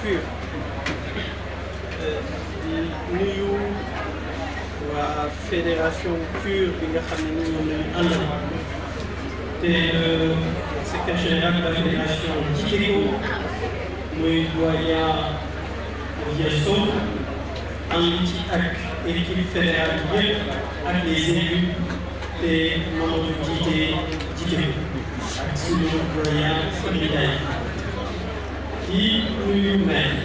PUR di nuyu waa fédération PUR bi nga xam ne ni ñoom la ñu àndal te secrétaire général de la fédération jiite ko muy doyen Vieux Sow ànd ci ak équipe fédérale bi yëpp ak les élus te Mamadou jiite ko ak suñu doyen Serigne Ndiaye di nuyu maire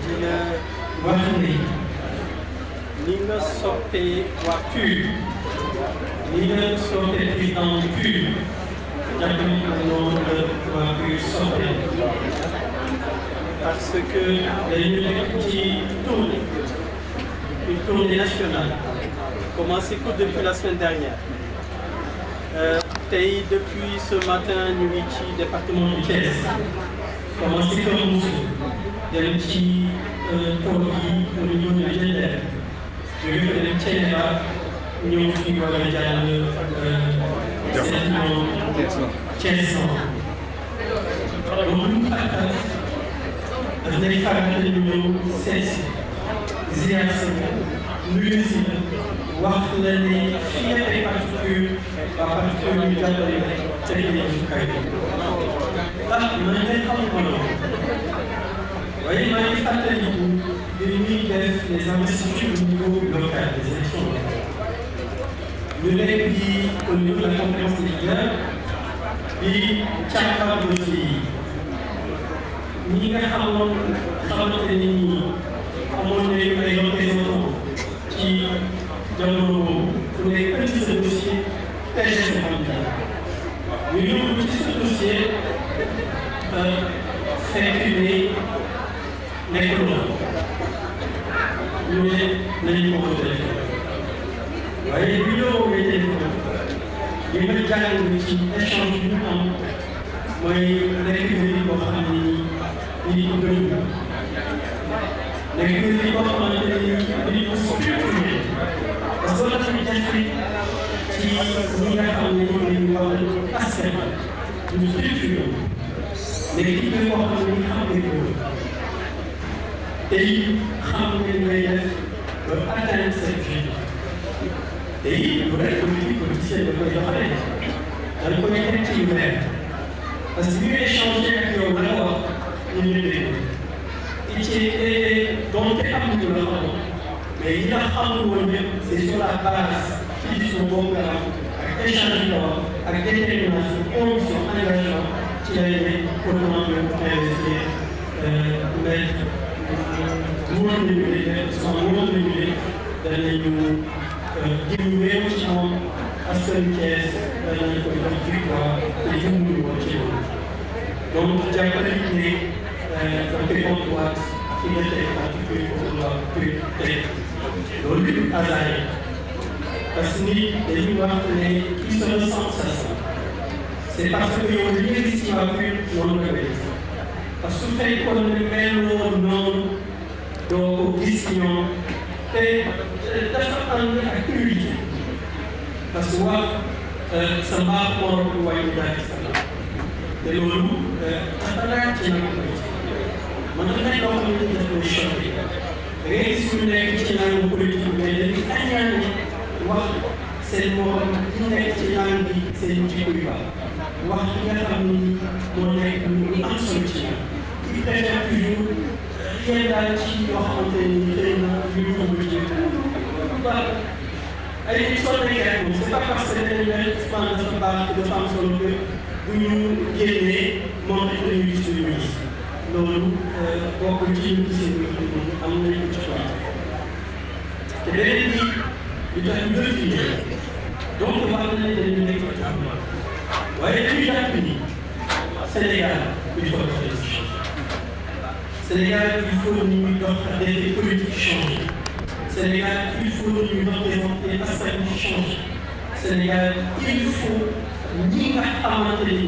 dina wax ne ni nga soppee waa PUR ni nga soppee président du PUR jàpp ni noonu la waa PUR soppee parce que dañu nekk ci une tournée nationale commencé que depuis la semaine dernière tey depuis ce matin ñu ngi ci département du Thiès commencé Kër Moussa dem ci tool yi au niveau de Diender jóge fa dem Thiénaba ñëw fi war a jàll seetlu Thiès donc lu fàttal daf lay faral di ñëw seet si ziar si nuyu si wax la ne fii nga tey particulier waa particulier ñu jàppale tey ñu kay man ngay xamuma loolu waaye maa ngi fàttaliku bi ñuy def les investitures au niveau local des élections ñu nekk di au niveau de la conférence des leaders di càmbar dossier yi ñi nga xamante ne nii amoon nañu ay représentants ci jamono boobu ku nekk indi sa dossier tey sa candidat ñu ñëw ci sa dossier fekk ne nekkul na ñu ne nañu ko def waaye bi ñu woowee téléphone li ma jàng ci échange bi ñu am mooy nekk nit boo xam ne nii ko gën nekk nit boo xamante ne nii ko structuré parce que la tamit def ci ñi nga xam ne ñoom lañu wax askan ñu structuré nekk nit boo xam ne xam ne ko tey xam nga ngay def ba atteindre sa objectif tey bu rek politique politicien da koy doxalee da koy teg ci yu leer parce que bi ñu échangé ak yow la nga wax ñu ñu dégg ci donte am nañu la xamoon mais yi nga xamul woon yëpp c'est sur la base ci discours boobu nga am ak échange yi nga wax ak détermination conviction engagement ci lay ne autrement que investir mettre mënoon nañu ne sama mënoon nañu ne danañu jiw réew ci moom askan Thiès danañu ko jox victoire te jëmuñu woon ci loolu donc jàppale ne da koy comptoir ci nga tey particulier pour la tey loolu du hasard parce que nit dañuy wax ne qui se ressent ça c'est parce que yow li nga gis ci waa PUR noonu la koy parce que su fekkoon ne mel noonu doo ko gis ñoom te dafa ànd ak humilité parce que wax sa mbaax moo rëbb waaye daal di sa mbaax te loolu dafa laaj ci nag man dafa nekk loo xam ne daf koy choqué da ngay gis ñu nekk ci langue politique mais dañuy añaane wax seen morom ñu nekk ci langue bi seen jikko yu baax wax li nga xam ni moo nekk lu am solo ci ñoom il préfère toujours rien daal ci yoo xamante ni xëy na ñu ko bëgg ay soo nekkee rek moom c'est pas parce que dañu ne Ousmane dafa baax dafa am solo que bu ñu génnee moom rek la ñuy gis lu ñu gis loolu bokkul ci ñu gisee nga xam ne am nañu ko ci xool te beneen bi li tax ñu gën fii donc wax na ne dañu nekk ci am waaye dañuy jàpp ni Sénégal il faut que Sénégal il faut ñu dox des politiques changées Sénégal il faut ñu représenter askan wi changé Sénégal il faut ñi nga xamante ni